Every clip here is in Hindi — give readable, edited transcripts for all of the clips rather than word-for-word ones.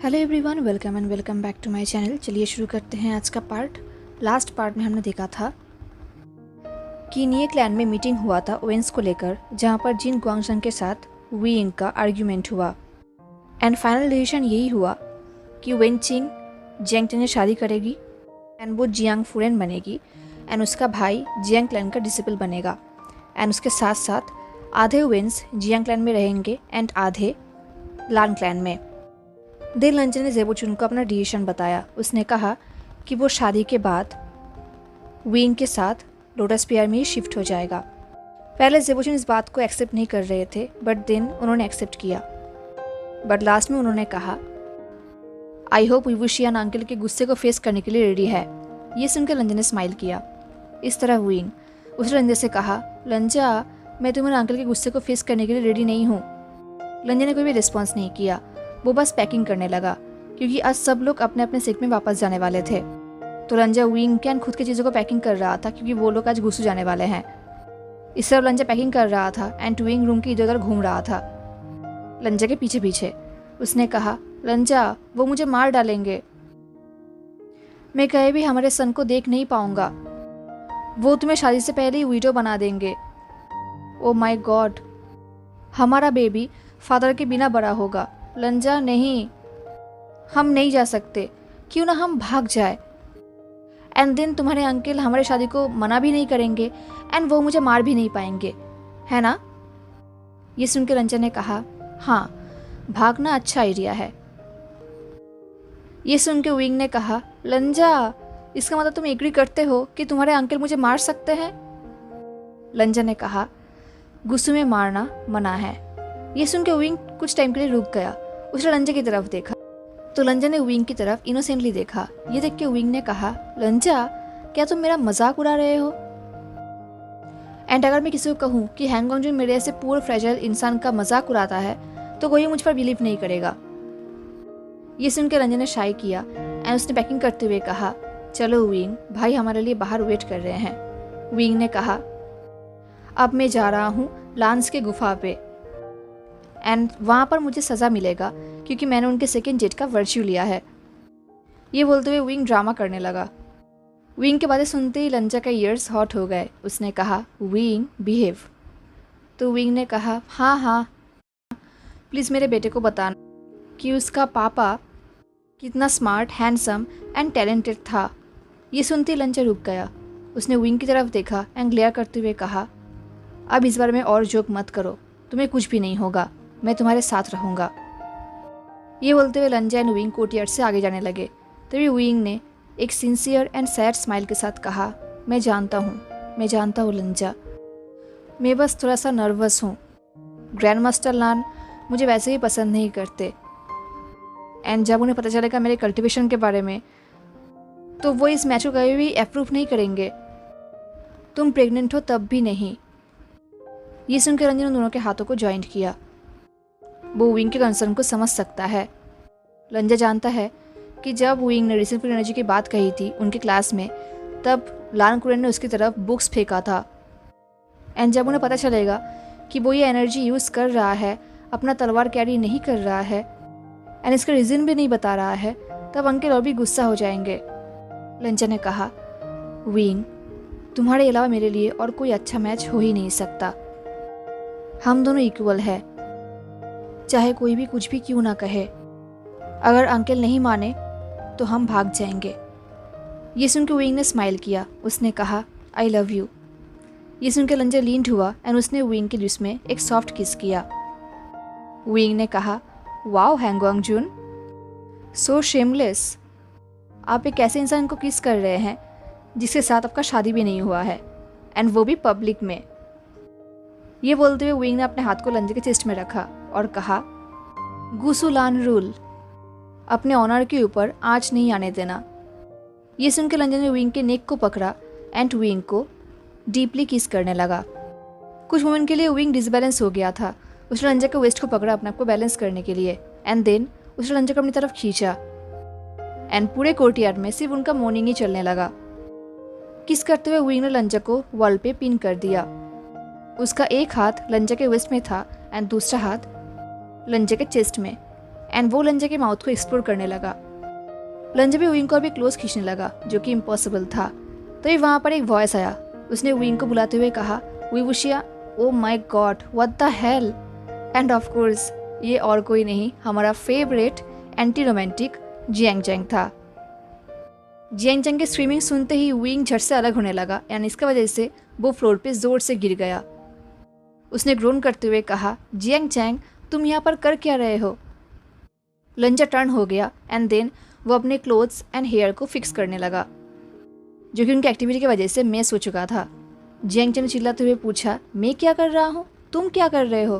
Hello everyone, welcome back to my channel. चलिए शुरू करते हैं आज का पार्ट। लास्ट पार्ट में हमने देखा था कि निये क्लैन में मीटिंग हुआ था ओवेंस को लेकर, जहां पर जिन गुआंगशंग के साथ वीइंग का आर्ग्यूमेंट हुआ एंड फाइनल डिसीजन यही हुआ कि वेनचिंग जियांग टेन से शादी करेगी एंड वो जियांग फूरेन बनेगी एंड उसका भाई जियांग क्लैन का डिसिपल बनेगा एंड उसके साथ साथ आधे ओवेंस जियांग क्लैन में रहेंगे एंड आधे लान क्लैन में। दे लंजन ने जेबोचुन को अपना डिसीजन बताया। उसने कहा कि वो शादी के बाद वीइंग के साथ लोटस पियर में ही शिफ्ट हो जाएगा। पहले जेबोचुन इस बात को एक्सेप्ट नहीं कर रहे थे, बट देन उन्होंने एक्सेप्ट किया। बट लास्ट में उन्होंने कहा आई होप विवुशियान अंकल के गुस्से को फेस करने के लिए रेडी है। ये सुनकर लंजन ने स्माइल किया। इस तरह वीइंग उसने लंजन से कहा, लंजा मैं तुम्हारे अंकल के गुस्से को फेस करने के लिए रेडी नहीं हूँ। लंजन ने कोई भी रिस्पॉन्स नहीं किया। वो बस पैकिंग करने लगा क्योंकि आज सब लोग अपने अपने सीट में वापस जाने वाले थे। तो लंजा वीइंग के खुद की चीज़ों को पैकिंग कर रहा था क्योंकि वो लोग आज गुस्सू जाने वाले हैं। इस तरह लंजा पैकिंग कर रहा था एंड वीइंग रूम के इधर उधर घूम रहा था लंजा के पीछे पीछे। उसने कहा, लंजा वो मुझे मार डालेंगे, मैं कहीं भी हमारे सन को देख नहीं पाऊंगा, वो तुम्हें शादी से पहले ही वीडियो बना देंगे। ओ माय गॉड, हमारा बेबी फादर के बिना बड़ा होगा। लंजा नहीं, हम नहीं जा सकते, क्यों ना हम भाग जाए एंड देन तुम्हारे अंकल हमारे शादी को मना भी नहीं करेंगे एंड वो मुझे मार भी नहीं पाएंगे, है ना? ये सुनकर लंजा ने कहा, हाँ भागना अच्छा आइडिया है। ये सुनकर वीइंग ने कहा, लंजा इसका मतलब तुम एग्री करते हो कि तुम्हारे अंकल मुझे मार सकते हैं? लंजा ने कहा, गुस्से में मारना मना है। ये सुनकर वीइंग कुछ टाइम के लिए रुक गया। उसने लंजा की तरफ देखा तो लंजा ने वीइंग की तरफ इनोसेंटली देखा। ये देख के वीइंग ने कहा, लंजा क्या तुम मेरा मजाक उड़ा रहे हो? एंड अगर मैं किसी को कहूँ कि हैंगओंग जून मेरे ऐसे पूरे फ्रेजाइल इंसान का मजाक उड़ाता है तो कोई मुझ पर बिलीव नहीं करेगा। ये सुनकर लंजा ने शाई किया एंड उसने पैकिंग करते हुए कहा, चलो वीइंग भाई हमारे लिए बाहर वेट कर रहे हैं। वीइंग ने कहा, अब मैं जा रहा हूँ लांस के गुफा पे एंड वहाँ पर मुझे सज़ा मिलेगा क्योंकि मैंने उनके सेकेंड डेट का वर्च्यू लिया है। ये बोलते हुए वीइंग ड्रामा करने लगा। वीइंग की बातें सुनते ही लंजा का ईयर्स हॉट हो गए। उसने कहा, वीइंग बिहेव। तो वीइंग ने कहा, हाँ हाँ प्लीज़ मेरे बेटे को बताना कि उसका पापा कितना स्मार्ट, हैंडसम एंड टैलेंटेड था। ये सुनते ही लंजा रुक गया। उसने वीइंग की तरफ देखा एंड ग्लेयर करते हुए कहा, अब इस बारे में और जोक मत करो, तुम्हें कुछ भी नहीं होगा, मैं तुम्हारे साथ रहूँगा। ये बोलते हुए लंजा एंड वीइंग कोर्टयार्ड से आगे जाने लगे। तभी वीइंग ने एक सिंसियर एंड सैड स्माइल के साथ कहा, मैं जानता हूँ लंजा, मैं बस थोड़ा सा नर्वस हूँ। ग्रैंड मास्टर लान मुझे वैसे ही पसंद नहीं करते एंड जब उन्हें पता चलेगा मेरे कल्टिवेशन के बारे में तो वो इस मैच को कभी भी अप्रूव नहीं करेंगे। तुम प्रेग्नेंट हो तब भी नहीं। ये सुनकर रंजन उन दोनों के हाथों को ज्वाइंट किया। वो वीइंग के कंसर्न को समझ सकता है। लंजा जानता है कि जब वीइंग ने रिसिप्रोकल एनर्जी की बात कही थी उनके क्लास में, तब लान कुरेन ने उसकी तरफ बुक्स फेंका था एंड जब उन्हें पता चलेगा कि वो ये एनर्जी यूज़ कर रहा है, अपना तलवार कैरी नहीं कर रहा है एंड इसका रीज़न भी नहीं बता रहा है, तब अंकल और भी गुस्सा हो जाएंगे। लंजा ने कहा, वीइंग तुम्हारे अलावा मेरे लिए और कोई अच्छा मैच हो ही नहीं सकता। हम दोनों इक्वल है, चाहे कोई भी कुछ भी क्यों ना कहे। अगर अंकल नहीं माने तो हम भाग जाएंगे। ये सुनकर वीइंग ने स्माइल किया। उसने कहा, आई लव यू। ये सुनकर लंजा लीन्ड हुआ एंड उसने वीइंग के लिप्स में एक सॉफ्ट किस किया। वीइंग ने कहा, वाओ हैंगओंग जून, सो शेमलेस, आप एक ऐसे इंसान को किस कर रहे हैं जिसके साथ आपका शादी भी नहीं हुआ है एंड वो भी पब्लिक में। ये बोलते हुए वीइंग ने अपने हाथ को लंजा के चेस्ट में रखा और कहा, गुसुलान रूल, अपने ऑनर के ऊपर आँच नहीं आने देना। ये सुनकर लंजा ने वीइंग के नेक को पकड़ा एंड वीइंग को डीपली किस करने लगा। कुछ मोमेंट के लिए वीइंग डिसबैलेंस हो गया था। उसने लंजा के वेस्ट को पकड़ा अपने आप को बैलेंस करने के लिए एंड देन उसने लंजा को अपनी तरफ खींचा एंड पूरे कोर्टयार्ड में सिर्फ उनका मॉर्निंग ही चलने लगा। किस करते हुए वीइंग ने लंजा को वॉल पे पिन कर दिया। उसका एक हाथ लंजा के वेस्ट में था एंड दूसरा हाथ लंजा के चेस्ट में एंड वो लंजा के माउथ को एक्सप्लोर करने लगा। लंजा भी विंग को अभी क्लोज खींचने लगा, जो कि इम्पॉसिबल था। तभी वहाँ पर एक वॉइस आया। उसने विंग को बुलाते हुए कहा, वी वुशिया, oh my god, what the hell. And of course ये और कोई नहीं, हमारा favourite anti romantic Jiang Chang था। जियांग चैंग की स्क्रीमिंग सुनते ही विंग झट से अलग होने लगा एंड इसकी वजह से वो फ्लोर पे जोर से गिर गया। उसने ग्रोन करते हुए कहा, जियांग चैंग, तुम यहाँ पर कर क्या रहे हो? लंजा टर्न हो गया एंड देन वो अपने क्लोथ्स एंड हेयर को फिक्स करने लगा, जो कि उनकी एक्टिविटी की वजह से मेस हो चुका था। जियांग चैंग ने चिल्लाते हुए पूछा, मैं क्या कर रहा हूँ? तुम क्या कर रहे हो?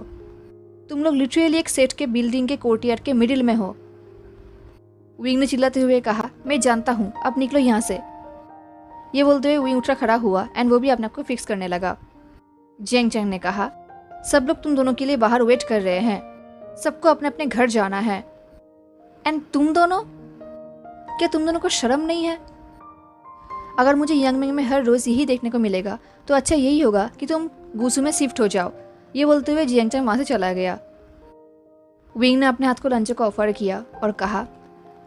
तुम लोग लिटरली एक सेट के बिल्डिंग के कोर्टयार्ड के मिडिल में हो। विंग ने चिल्लाते हुए कहा, मैं जानता हूँ, अब निकलो यहाँ से। ये बोलते हुए विंग उठकर खड़ा हुआ एंड वो भी अपने आप को फिक्स करने लगा। जियांग चैंग ने कहा, सब लोग तुम दोनों के लिए बाहर वेट कर रहे हैं, सबको अपने अपने घर जाना है। एंड तुम दोनों, क्या तुम दोनों को शर्म नहीं है? अगर मुझे यांगमिंग में हर रोज़ यही देखने को मिलेगा तो अच्छा यही होगा कि तुम गुसू में शिफ्ट हो जाओ। ये बोलते हुए जियांग चैंग वहाँ से चला गया। विंग ने अपने हाथ को लंजा को ऑफर किया और कहा,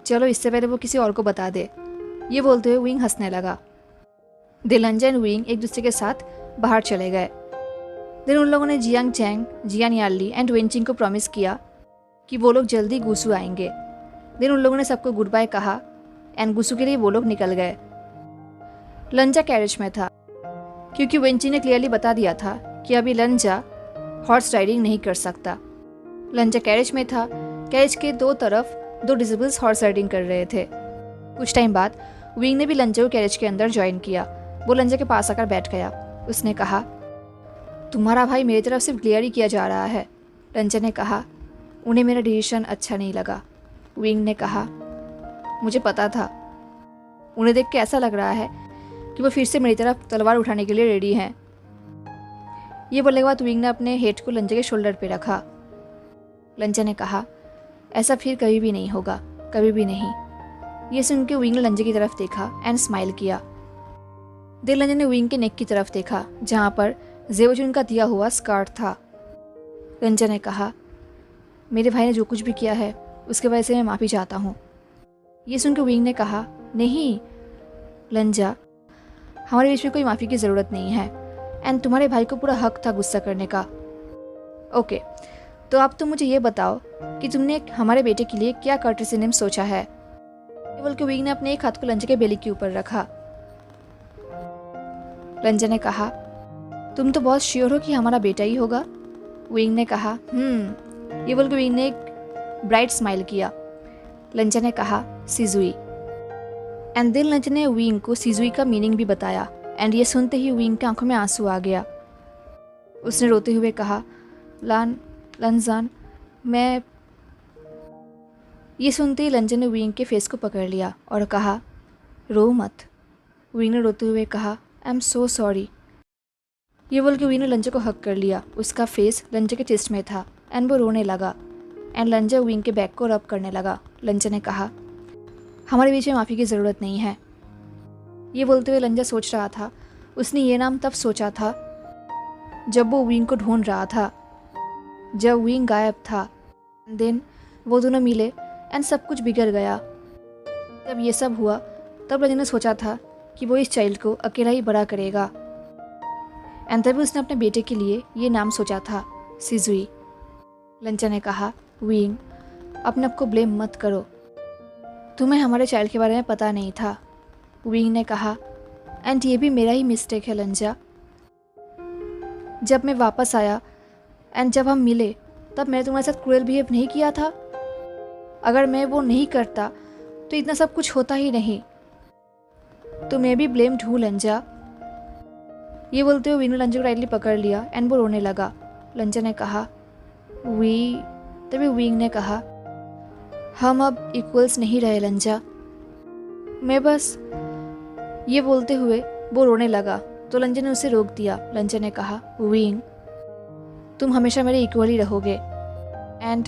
चलो इससे पहले वो किसी और को बता दे। ये बोलते हुए विंग हंसने लगा। देन लंजा एंड विंग एक दूसरे के साथ बाहर चले गए। देन उन लोगों ने जियांग चैंग, जियान यार्ली एंड वेनचिंग को प्रॉमिस किया कि वो लोग जल्दी गुसू आएंगे। देन उन लोगों ने सबको गुड बाय कहा एंड गुसू के लिए वो लोग निकल गए। लंजा कैरेज में था क्योंकि वेंची ने क्लियरली बता दिया था कि अभी लंजा हॉर्स राइडिंग नहीं कर सकता। लंजा कैरेज में था। कैरेज के दो तरफ दो डिसेबल्स हॉर्स राइडिंग कर रहे थे। कुछ टाइम बाद विंग ने भी लंजा को कैरेज के अंदर ज्वाइन किया। वो लंजा के पास आकर बैठ गया। उसने कहा, तुम्हारा भाई मेरी तरफ सिर्फ ग्लेयर ही किया जा रहा है। लंजा ने कहा, उन्हें मेरा डिसीजन अच्छा नहीं लगा। विंग ने कहा, मुझे पता था। उन्हें देख के ऐसा लग रहा है कि वो फिर से मेरी तरफ तलवार उठाने के लिए रेडी हैं। ये बोलने के बाद विंग ने अपने हेड को लंजा के शोल्डर पे रखा। लंजा ने कहा, ऐसा फिर कभी भी नहीं होगा, कभी भी नहीं। ये सुन के विंग ने लंजा की तरफ देखा एंड स्माइल किया। देन लंजा ने विंग के नेक की तरफ देखा जहाँ पर जेवजुन का दिया हुआ स्कार्फ था। लंजा ने कहा, मेरे भाई ने जो कुछ भी किया है उसके वजह से मैं माफ़ी चाहता हूँ। ये सुनकर विंग ने कहा, नहीं लंजा, हमारे बीच में कोई माफ़ी की ज़रूरत नहीं है एंड तुम्हारे भाई को पूरा हक था गुस्सा करने का। ओके, तो अब तुम मुझे ये बताओ कि तुमने हमारे बेटे के लिए क्या कर्टेसी नेम सोचा है। केवल कि विंग ने अपने एक हाथ को लंजा के बेली के ऊपर रखा। लंजा ने कहा, तुम तो बहुत श्योर हो कि हमारा बेटा ही होगा। विंग ने कहा, ये बोल के विंग ने एक ब्राइट स्माइल किया। लंजा ने कहा, सिजुई। एंड देन लंजा ने विंग को सिजुई का मीनिंग भी बताया एंड ये सुनते ही विंग की आंखों में आंसू आ गया। उसने रोते हुए कहा, लंजान, मैं। ये सुनते ही लंजा ने विंग के फेस को पकड़ लिया और कहा, रो मत। विंग ने रोते हुए कहा, आई एम सो सॉरी। ये बोल के विंग ने लंजा को हक कर लिया। उसका फेस लंजा के चेस्ट में था एंड वो रोने लगा एंड लंजा विंग के बैक को रब करने लगा। लंजा ने कहा, हमारे बीच में माफ़ी की ज़रूरत नहीं है। ये बोलते हुए लंजा सोच रहा था, उसने ये नाम तब सोचा था जब वो विंग को ढूंढ रहा था, जब विंग गायब था। देन वो दोनों मिले एंड सब कुछ बिगड़ गया। जब ये सब हुआ तब लंजा ने सोचा था कि वो इस चाइल्ड को अकेला ही बड़ा करेगा एंड तभी उसने अपने बेटे के लिए ये नाम सोचा था, सिजुई। लंजा ने कहा, विंग, अपने आप को ब्लेम मत करो, तुम्हें हमारे चाइल्ड के बारे में पता नहीं था। विंग ने कहा, एंड ये भी मेरा ही मिस्टेक है लंजा। जब मैं वापस आया एंड जब हम मिले तब मैंने तुम्हारे साथ क्रूएल बिहेव नहीं किया था। अगर मैं वो नहीं करता तो इतना सब कुछ होता ही नहीं। तो मैं भी ब्लेम्ड हूँ लंजा। ये बोलते हुए विंग ने लंजा को राइटली पकड़ लिया एंड वो रोने लगा। लंजा ने कहा, तभी विंग ने कहा, हम अब इक्वल्स नहीं रहे लंजा, मैं बस। ये बोलते हुए वो रोने लगा तो लंजा ने उसे रोक दिया। लंजा ने कहा, विंग, तुम हमेशा मेरे इक्वल ही रहोगे एंड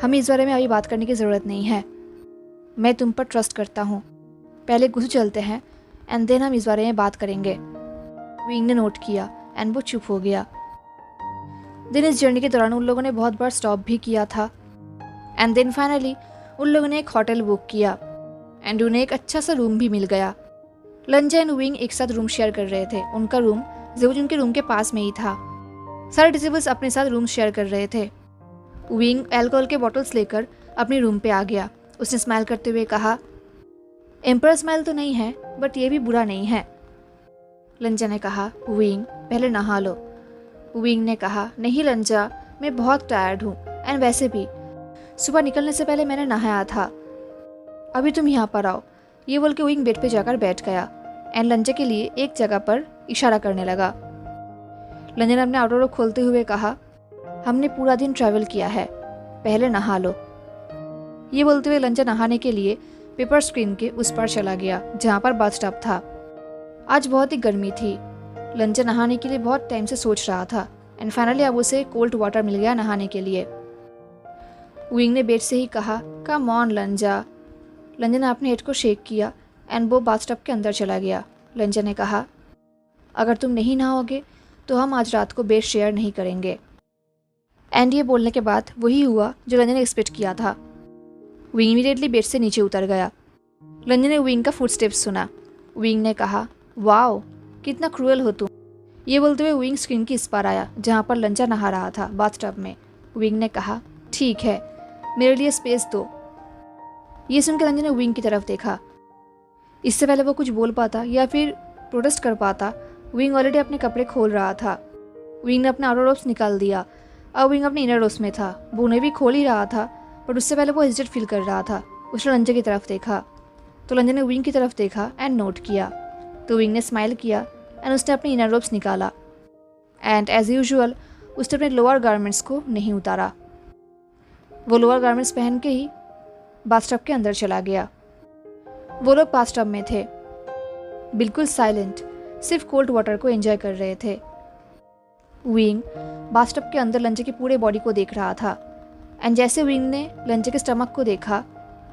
हमें इस बारे में अभी बात करने की ज़रूरत नहीं है। मैं तुम पर ट्रस्ट करता हूँ। पहले गुस्से चलते हैं एंड देन हम इस बारे में बात करेंगे। विंग ने नोट किया एंड वो चुप हो गया। दिन इस जर्नी के दौरान उन लोगों ने बहुत बार स्टॉप भी किया था एंड देन फाइनली उन लोगों ने एक होटल बुक किया एंड उन्हें एक अच्छा सा रूम भी मिल गया। लंजा एंड विंग एक साथ रूम शेयर कर रहे थे। उनका रूम ज़ेवुज उनके रूम के पास में ही था। सारे डिसेबल्स अपने साथ रूम शेयर कर रहे थे। विंग अल्कोहल के बॉटल्स लेकर अपने रूम पे आ गया। उसने स्माइल करते हुए कहा, एम्पर स्माइल तो नहीं है बट ये भी बुरा नहीं है। लंजा ने कहा, विंग पहले नहा लो। विंग ने कहा, नहीं लंजा, मैं बहुत टायर्ड हूँ एंड वैसे भी सुबह निकलने से पहले मैंने नहाया था, अभी तुम यहाँ पर आओ। ये बोल के विंग बेड पे जाकर बैठ गया एंड लंजा के लिए एक जगह पर इशारा करने लगा। लंजा ने अपने आउटडोर खोलते हुए कहा, हमने पूरा दिन ट्रैवल किया है, पहले नहा लो। ये बोलते हुए लंजा नहाने के लिए पेपर स्क्रीन के उस पार चला गया जहाँ पर बाथटब था। आज बहुत ही गर्मी थी। लंजा नहाने के लिए बहुत टाइम से सोच रहा था एंड फाइनली अब उसे कोल्ड वाटर मिल गया नहाने के लिए। विंग ने बेड से ही कहा, कम ऑन लंजा। लंजा ने अपने हेड को शेक किया एंड वो बाथटब के अंदर चला गया। लंजा ने कहा, अगर तुम नहीं नहाओगे तो हम आज रात को बेड शेयर नहीं करेंगे। एंड ये बोलने के बाद वही हुआ जो लंजा ने एक्सपेक्ट किया था। विंग इमीडिएटली बेड से नीचे उतर गया। लंजा ने विंग का फुटस्टेप्स सुना। विंग ने कहा, वाओ कितना क्रूएल हो तुम। ये बोलते हुए विंग स्क्रीन के इस पार आया जहाँ पर लंजा नहा रहा था बाथटब में। विंग ने कहा, ठीक है, मेरे लिए स्पेस दो। ये सुनकर लंजा ने विंग की तरफ देखा। इससे पहले वो कुछ बोल पाता या फिर प्रोटेस्ट कर पाता, विंग ऑलरेडी अपने कपड़े खोल रहा था। विंग ने अपना आउटर रोब्स निकाल दिया। अब विंग अपने इनर रोब्स में था। वो उन्हें भी खोल ही रहा था बट उससे पहले वो हेजिटेट फील कर रहा था। उसने लंजा की तरफ देखा तो लंजा ने विंग की तरफ देखा एंड नोट किया। तो विंग ने स्माइल किया एंड उसने अपने इनर रोब्स निकाला एंड एज यूजुअल उसने अपने लोअर गारमेंट्स को नहीं उतारा। वो लोअर गारमेंट्स पहन के ही बाथटब के अंदर चला गया। वो लोग बाथटब में थे, बिल्कुल साइलेंट, सिर्फ कोल्ड वाटर को एंजॉय कर रहे थे। विंग बाथटब के अंदर लंजा की पूरे बॉडी को देख रहा था एंड जैसे विंग ने लंजा के स्टमक को देखा,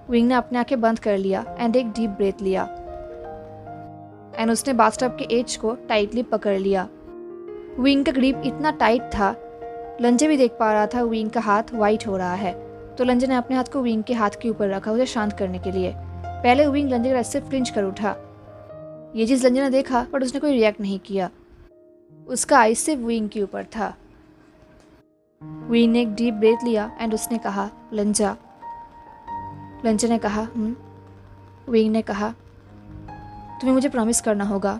विंग ने अपने आंखें बंद कर लिया एंड एक डीप ब्रेथ लिया एंड उसने बाथटब के एज को टाइटली पकड़ लिया। विंग का ग्रिप इतना टाइट था, लंजा भी देख पा रहा था विंग का हाथ वाइट हो रहा है। तो लंजा ने अपने हाथ को विंग के हाथ के ऊपर रखा उसे शांत करने के लिए। पहले विंग लंजा के रास्ते से फ्लिंच कर उठा। ये चीज़ लंजा ने देखा बट उसने कोई रिएक्ट नहीं किया। उसका आइज सिर्फ विंग के ऊपर था। विंग ने एक डीप ब्रेथ लिया एंड उसने कहा, लंजा। लंजा ने कहा, विंग ने कहा, तुम्हें मुझे प्रॉमिस करना होगा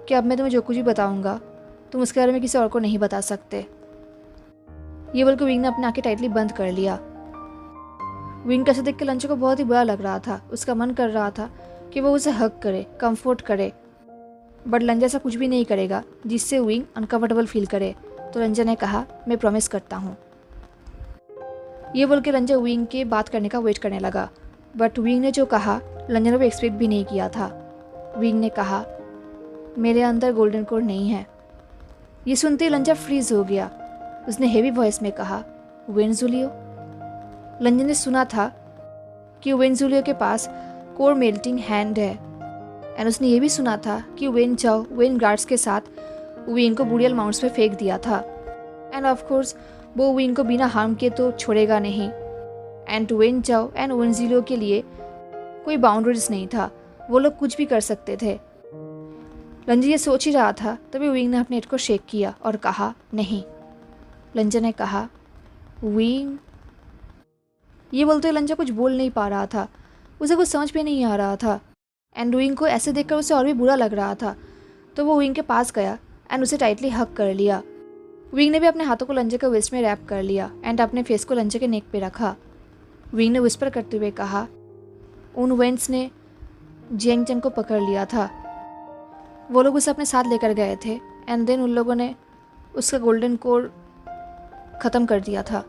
कि अब मैं तुम्हें जो कुछ भी बताऊंगा तुम उसके बारे में किसी और को नहीं बता सकते। ये बोलकर विंग ने अपनी आंखें टाइटली बंद कर लिया। विंग कैसे देख के लंजा को बहुत ही बुरा लग रहा था। उसका मन कर रहा था कि वो उसे हग करे, कंफर्ट करे, बट लंजा ऐसा कुछ भी नहीं करेगा जिससे विंग अनकंफर्टेबल फील करे। तो लंजा ने कहा, मैं प्रॉमिस करता हूँ। ये बोल के लंजा विंग के बात करने का वेट करने लगा बट विंग ने जो कहा लंजा ने वो एक्सपेक्ट भी नहीं किया था। विंग ने कहा, मेरे अंदर गोल्डन कोर नहीं है। ये सुनते ही लंजा फ्रीज हो गया। उसने हेवी वॉइस में कहा, वेंजुलियो। लंजा ने सुना था कि वेंजुलियो के पास कोर मेल्टिंग हैंड है एंड उसने ये भी सुना था कि वेन चाओ वेन गार्ड्स के साथ विंग को बुरियल माउंट्स पे फेंक दिया था एंड ऑफ कोर्स वो विंग को बिना हार्म किए तो छोड़ेगा नहीं। एंड वेन चाओ एंड वेंजुलियो के लिए कोई बाउंड्रीज नहीं था, वो लोग कुछ भी कर सकते थे। लंजा ये सोच ही रहा था तभी विंग ने अपने हेड को शेक किया और कहा, नहीं। लंजा ने कहा, विंग। ये बोलते हुए लंजा कुछ बोल नहीं पा रहा था। उसे कुछ समझ में नहीं आ रहा था एंड विंग को ऐसे देखकर उसे और भी बुरा लग रहा था। तो वो विंग के पास गया एंड उसे टाइटली हग कर लिया। विंग ने भी अपने हाथों को लंजा के वेस्ट में रैप कर लिया एंड अपने फेस को लंजा के नेक पे रखा। विंग ने विस्पर करते हुए कहा, उन वेंट्स ने जियांग चंग को पकड़ लिया था। वो लोग उसे अपने साथ लेकर गए थे एंड देन उन लोगों ने उसका गोल्डन कोर ख़त्म कर दिया था।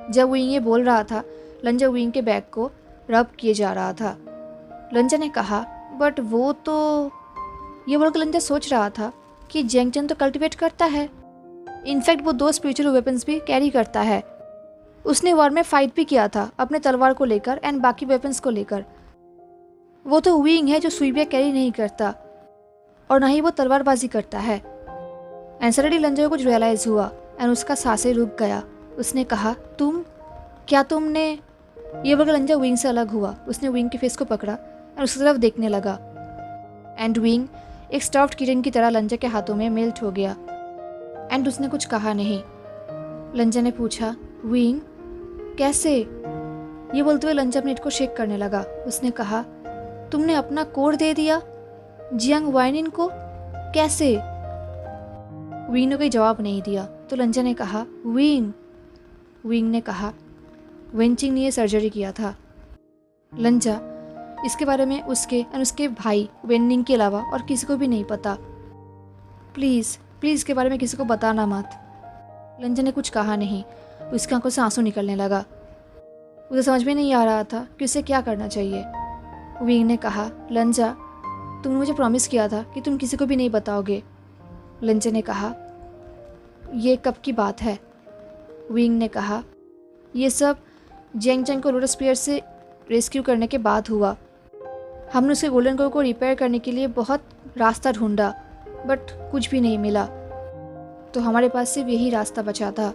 जब विंग ये बोल रहा था लंजा विंग के बैग को रब किए जा रहा था। लंजा ने कहा, बट वो तो। ये बोलकर लंजा सोच रहा था कि जियांग चंग तो कल्टिवेट करता है, इनफैक्ट वो 2 स्पिरिचुअल वेपन्स भी कैरी करता है। उसने वॉर में फाइट भी किया था अपने तलवार को लेकर एंड बाकी वेपन्स को लेकर। वो तो विंग है जो सुइबिया कैरी नहीं करता और ना ही वो तलवारबाजी करता है। एंड सडनली लंजा को कुछ रियलाइज हुआ एंड उसका सांसें रुक गया। उसने कहा, तुम। क्या तुमने, ये बोलकर लंजा विंग से अलग हुआ। उसने विंग के फेस को पकड़ा और उसकी तरफ देखने लगा। एंड विंग एक स्टफ्ड किटन की तरह लंजा के हाथों में मेल्ट हो गया। एंड उसने कुछ कहा नहीं। लंजा ने पूछा, विंग कैसे? ये बोलते हुए लंजा अपने नेट को शेक करने लगा। उसने कहा, तुमने अपना कोड दे दिया जियांग वाइनिन को, कैसे? विंग ने कोई जवाब नहीं दिया। तो लंजा ने कहा, विंग ने कहा, वेंचिंग ने ये सर्जरी किया था। लंजा, इसके बारे में उसके और उसके भाई वेननिंग के अलावा और किसी को भी नहीं पता। प्लीज़ इसके बारे में किसी को बताना मत। लंजा ने कुछ कहा नहीं। उसकी आंखों से आंसू निकलने लगा। उसे समझ में नहीं आ रहा था कि उसे क्या करना चाहिए। विंग ने कहा, लंजा, तुमने मुझे प्रॉमिस किया था कि तुम किसी को भी नहीं बताओगे। लंजा ने कहा, ये कब की बात है? विंग ने कहा, ये सब जियांग चैंग को लोटस स्पीयर से रेस्क्यू करने के बाद हुआ। हमने उसके गोल्डन कोर को रिपेयर करने के लिए बहुत रास्ता ढूंढा, बट कुछ भी नहीं मिला। तो हमारे पास सिर्फ यही रास्ता बचा था।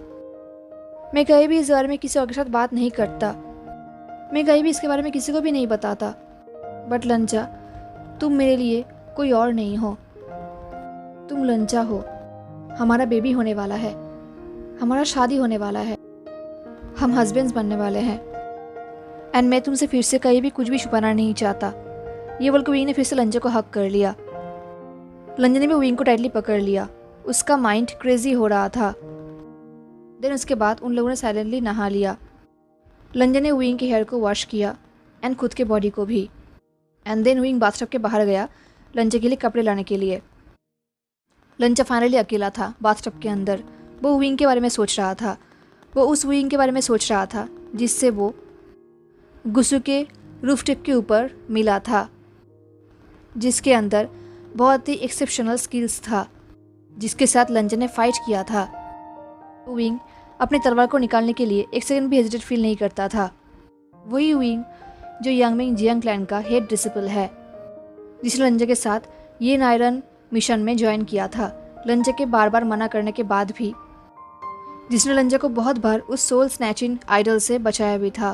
मैं कहीं भी इस बारे में किसी और के साथ बात नहीं करता। मैं कहीं भी इसके बारे में किसी को भी नहीं बताता। बट लंजा, तुम मेरे लिए कोई और नहीं हो। तुम लंजा हो। हमारा बेबी होने वाला है, हमारा शादी होने वाला है, हम हस्बैंड्स बनने वाले हैं। एंड मैं तुमसे फिर से कहीं भी कुछ भी छुपाना नहीं चाहता। ये बोलकर विंग ने फिर से लंजा को हक कर लिया। लंजा ने भी विंग को टाइटली पकड़ लिया। उसका माइंड क्रेजी हो रहा था। देन उसके बाद उन लोगों ने साइलेंटली नहा लिया। लंजा ने विंग के हेयर को वॉश किया एंड खुद के बॉडी को भी। एंड देन विंग बाथटब के बाहर गया लंजा के लिए कपड़े लाने के लिए। लंजा फाइनली अकेला था बाथटब के अंदर। वो विंग के बारे में सोच रहा था। वो उस विंग के बारे में सोच रहा था जिससे वो गुसु के रूफ टिप के ऊपर मिला था, जिसके अंदर बहुत ही एक्सेप्शनल स्किल्स था, जिसके साथ लंजा ने फाइट किया था। विंग अपनी तलवार को निकालने के लिए एक सेकंड भी हेजिटेट फील नहीं करता था। वही विंग जो यांगमिंग जियांग क्लैन का हेड डिसिपल है, जिसने लंजा के साथ ये नायरन मिशन में ज्वाइन किया था, लंजा के बार बार मना करने के बाद भी, जिसने लंजा को बहुत बार उस सोल स्नैचिंग आइडल से बचाया भी था।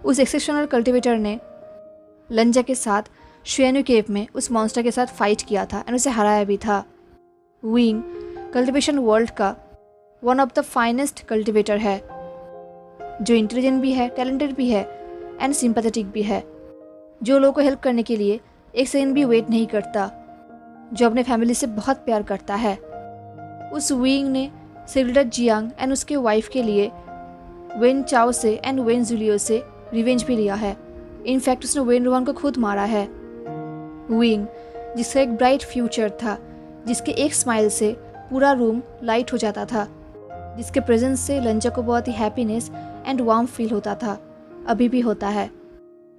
उस एक्सेप्शनल कल्टिवेटर ने लंजा के साथ शुएनु केव में उस मॉन्स्टर के साथ फाइट किया था एंड उसे हराया भी था। विंग कल्टिवेशन वर्ल्ड का one of the finest cultivator है, जो इंटेलिजेंट भी है, टैलेंटेड भी है एंड सिंपैथेटिक भी है, जो लोगों को हेल्प करने के लिए एक सेकंड भी वेट नहीं करता, जो अपने फैमिली से बहुत प्यार करता है। उस विंग ने सिल्डर जियांग एंड उसके वाइफ के लिए वेन चाओ से एंड वेन जुलियो से रिवेंज भी लिया है। इनफैक्ट उसने वेन रोहान को खुद मारा है। विंग जिसका एक ब्राइट फ्यूचर था, जिसके एक स्माइल से पूरा रूम लाइट हो जाता था, जिसके प्रेजेंस से लंजा को बहुत ही हैप्पीनेस एंड वार्म फील होता था, अभी भी होता है।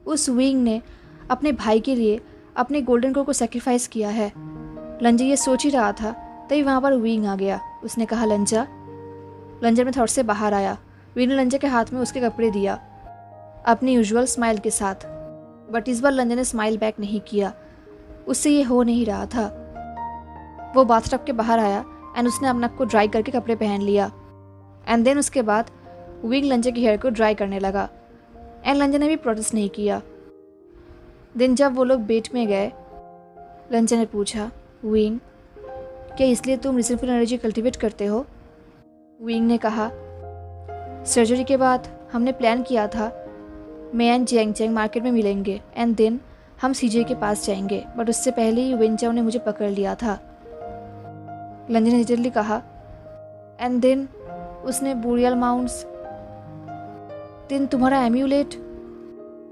उस विंग ने अपने भाई के लिए अपने गोल्डन कोर को सेक्रीफाइस किया है। लंजा ये सोच ही रहा था तभी वहाँ पर विंग आ गया। उसने कहा, लंजा। लंजा में थॉट से बाहर आया। विंग ने लंजा के हाथ में उसके कपड़े दिया अपनी यूजुअल स्माइल के साथ, बट इस बार लंजा ने स्माइल बैक नहीं किया। उससे ये हो नहीं रहा था। वो बाथटब के बाहर आया एंड उसने अपने आप को ड्राई करके कपड़े पहन लिया। एंड देन उसके बाद विंग लंजा के हेयर को ड्राई करने लगा एंड लंजा ने भी प्रोटेस्ट नहीं किया। देन जब वो लोग बेट में गए, लंजा ने पूछा, विंग, क्या इसलिए तुम रिसेंटफुल एनर्जी कल्टिवेट करते हो? विंग ने कहा, सर्जरी के बाद हमने प्लान किया था मैं एंड जियांग चैंग मार्केट में मिलेंगे एंड देन हम सीजे के पास जाएंगे, बट उससे पहले ही वेन चाओ ने मुझे पकड़ लिया था। लंजा ने जल्दी कहा, एंड देन उसने बुरियल माउंट्स, देन तुम्हारा एम्यूलेट।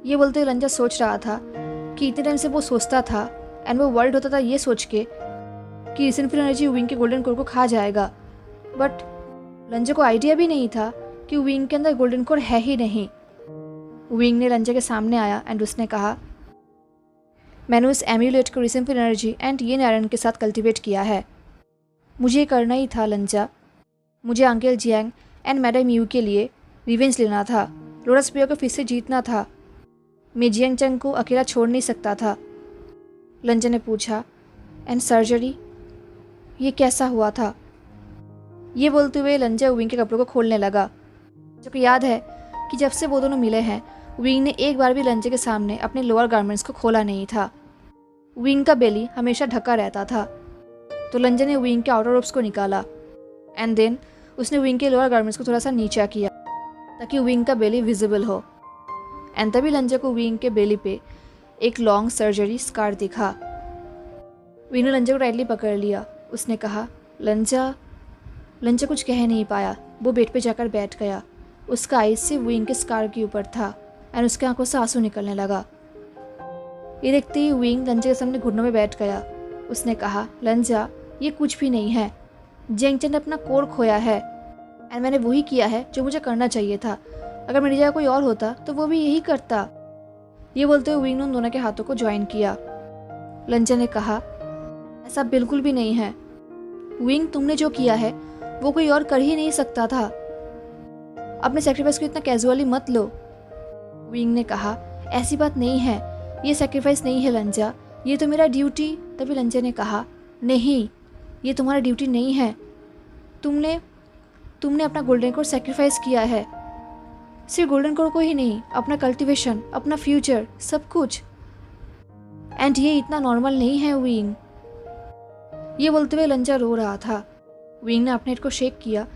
ये बोलते हुए लंजा सोच रहा था कि इतने टाइम से वो सोचता था एंड वो वर्ल्ड होता था ये सोच के कि रिसेंटफुल एनर्जी विंग के गोल्डन कोर को खा जाएगा, बट लंजा को आइडिया भी नहीं था कि विंग के अंदर गोल्डन कोर है ही नहीं। विंग ने लंजा के सामने आया एंड उसने कहा, मैंने उस एम्यूलेट को रिसेंटफुल एनर्जी एंड ये नायरन के साथ कल्टिवेट किया है। मुझे ये करना ही था लंजा। मुझे uncle Jiang and madam you के लिए रिवेंज लेना था, लोटस स्पीयर को फिर से जीतना था। मैं जियांग चैंग को अकेला छोड़ नहीं सकता था। लंजा ने पूछा, एंड सर्जरी, ये कैसा हुआ था? ये बोलते हुए लंजा विंग के कपड़ों को खोलने लगा। को याद है कि जब से वो दोनों मिले हैं विंग ने एक बार भी लंजे के सामने अपने लोअर गारमेंट्स को खोला नहीं था। विंग का बेली हमेशा ढका रहता था। तो लंजे ने विंग के आउटर रोब्स को निकाला एंड देन उसने विंग के लोअर गारमेंट्स को थोड़ा सा नीचा किया ताकि विंग का बेली विजिबल हो। एंड तभी लंजा को विंग के बेली पे एक लॉन्ग सर्जरी स्कार दिखा। विंग ने लंजा को टाइटली पकड़ लिया। उसने कहा लंजा। लंजा कुछ कह नहीं पाया। वो बेड पे जाकर बैठ गया। उसका आइज से विंग के स्कार के ऊपर था एंड उसके आंखों से आंसू निकलने लगा। ये देखते ही विंग लंजा के सामने घुटनों में बैठ गया। उसने कहा लंजा, ये कुछ भी नहीं है। जेंगचन ने अपना कोर खोया है एंड मैंने वही किया है जो मुझे करना चाहिए था। अगर मेरी जगह कोई और होता तो वो भी यही करता। ये बोलते हुए विंग ने उन दोनों के हाथों को ज्वाइन किया। लंजा ने कहा ऐसा बिल्कुल भी नहीं है विंग, तुमने जो किया है वो कोई और कर ही नहीं सकता था। अपने सेक्रीफाइस को इतना कैजुअली मत लो। विंग ने कहा ऐसी बात नहीं है, ये सेक्रीफाइस नहीं है लंजा, ये तो मेरा ड्यूटी। तभी लंजा ने कहा नहीं, ये तुम्हारा ड्यूटी नहीं है। तुमने अपना गोल्डन कोर सेक्रीफाइस किया है। सिर्फ गोल्डन कोर को ही नहीं, अपना कल्टीवेशन, अपना फ्यूचर, सब कुछ। एंड ये इतना नॉर्मल नहीं है विंग। ये बोलते हुए लंजा रो रहा था। विंग ने अपने हेड को शेक किया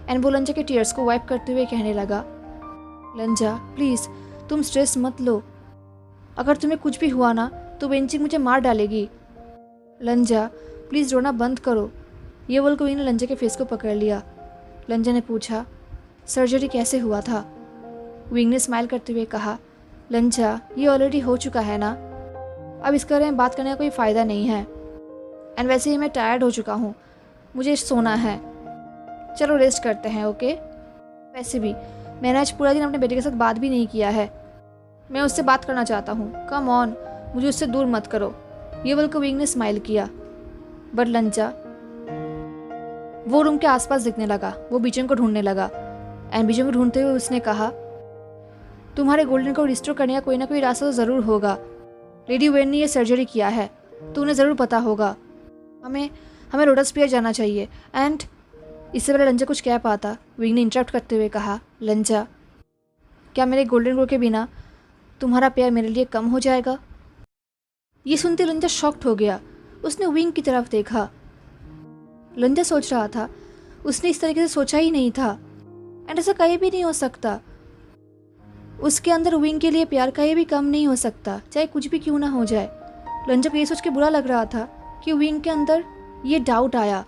एंड वो लंजा के टीयर्स को वाइप करते हुए कहने लगा लंजा प्लीज़ तुम स्ट्रेस मत लो। अगर तुम्हें कुछ भी हुआ ना तो वेंचिंग मुझे मार डालेगी। लंजा प्लीज़ रोना बंद करो। ये बोलकर विंग ने लंजा के फेस को पकड़ लिया। लंजा ने पूछा सर्जरी कैसे हुआ था। विंग ने स्माइल करते हुए कहा लंजा, ये ऑलरेडी हो चुका है ना, अब इसके बारे में बात करने का कोई फ़ायदा नहीं है। एंड वैसे ही मैं टायर्ड हो चुका हूँ, मुझे सोना है। चलो रेस्ट करते हैं, ओके। वैसे भी मैंने आज पूरा दिन अपने बेटे के साथ बात भी नहीं किया है। मैं उससे बात करना चाहता हूँ। कम ऑन, मुझे उससे दूर मत करो। ये बोलकर विंग ने स्माइल किया। बट लंजा वो रूम के आसपास दिखने लगा। वो बीजन को ढूंढने लगा एंड बीजन को ढूंढते हुए उसने कहा तुम्हारे गोल्डन को रिस्टोर करने का कोई ना कोई रास्ता तो ज़रूर होगा। लेडी वेन ने यह सर्जरी किया है तो उन्हें ज़रूर पता होगा। हमें लोटस पियर जाना चाहिए। एंड इससे पहले लंजा कुछ कह पाता, विंग ने इंटरप्ट करते हुए कहा लंजा, क्या मेरे गोल्डन कोर के बिना तुम्हारा प्यार मेरे लिए कम हो जाएगा। ये सुनते लंजा शॉक्ड हो गया। उसने विंग की तरफ देखा। लंजा सोच रहा था उसने इस तरीके से सोचा ही नहीं था एंड ऐसा कहीं भी नहीं हो सकता। उसके अंदर विंग के लिए प्यार कहीं भी कम नहीं हो सकता, चाहे कुछ भी क्यों ना हो जाए। लंजा को ये सोच के बुरा लग रहा था कि विंग के अंदर ये डाउट आया।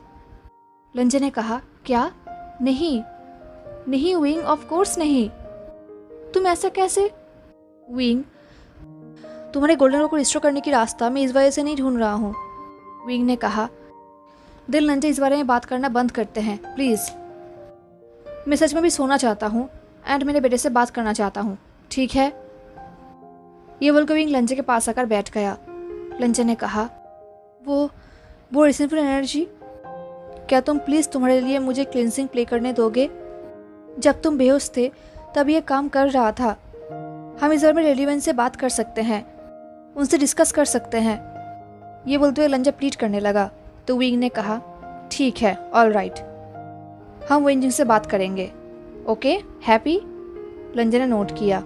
लंजा ने कहा क्या? नहीं नहीं विंग, ऑफ कोर्स नहीं। तुम ऐसा कैसे? विंग, तुम्हारे गोल्डन कोर को रिस्टोर करने की रास्ता मैं इस वजह से नहीं ढूंढ रहा हूँ। विंग ने कहा दिल लंजा, इस बारे में बात करना बंद करते हैं प्लीज़। मैं सच में भी सोना चाहता हूँ एंड मेरे बेटे से बात करना चाहता हूँ, ठीक है। ये बोलकर विंग लंजा के पास आकर बैठ गया। लंजा ने कहा वो रिसेंटफुल एनर्जी, क्या तुम प्लीज़ तुम्हारे लिए मुझे क्लिनसिंग प्ले करने दोगे? जब तुम बेहोश थे तब ये काम कर रहा था। हम इस बारे में रेलिवेंस से बात कर सकते हैं, उनसे डिस्कस कर सकते हैं। ये बोलते हुए लंजा प्लीट करने लगा तो विंग ने कहा ठीक है, ऑल राइट, हम वेंजिंग से बात करेंगे, ओके, हैप्पी। लंजा ने नोट किया।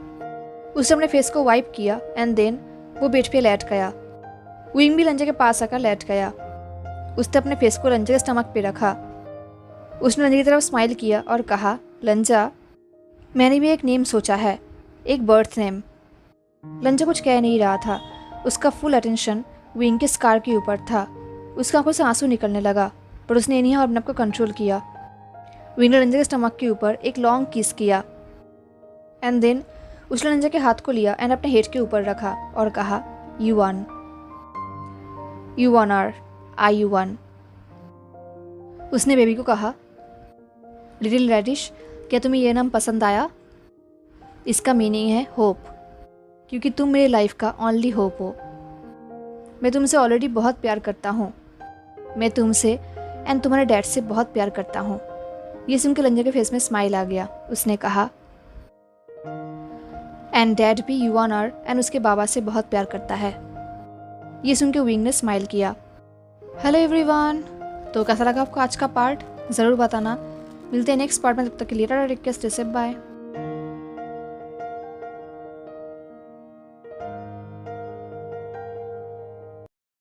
उसने अपने फेस को वाइप किया एंड देन वो बेड पे लेट गया। विंग भी लंजा के पास आकर लेट गया। उसने अपने फेस को लंजा के स्टमक पे रखा। उसने लंजा की तरफ स्माइल किया और कहा लंजा, मैंने भी एक नेम सोचा है, एक बर्थ नेम। लंजा कुछ कह नहीं रहा था। उसका फुल अटेंशन विंग के स्कार के ऊपर था। उसकी आंखों से आंसू निकलने लगा पर उसने इन्हीं अपने आप को कंट्रोल किया। विंग ने लंजा के स्टमक के ऊपर एक लॉन्ग किस किया एंड देन उसने लंजा के हाथ को लिया एंड अपने हेड के ऊपर रखा और कहा you one are I you one. उसने बेबी को कहा लिटिल रेडिश, क्या तुम्हें यह नाम पसंद आया? इसका मीनिंग है होप, क्योंकि तुम मेरी लाइफ का ओनली होप हो। मैं तुमसे ऑलरेडी बहुत प्यार करता हूँ। मैं तुमसे एंड तुम्हारे डैड से बहुत प्यार करता हूँ। ये सुनकर लंजा के फेस में स्माइल आ गया। उसने कहा एंड डैड भी यू वन आर एंड उसके बाबा से बहुत प्यार करता है। ये सुनकर विंग ने स्माइल किया। हेलो एवरीवन, तो कैसा लगा आपको आज का पार्ट ज़रूर बताना। मिलते हैं नेक्स्ट पार्ट में, तब तक के लिए tata, take care, stay safe, bye.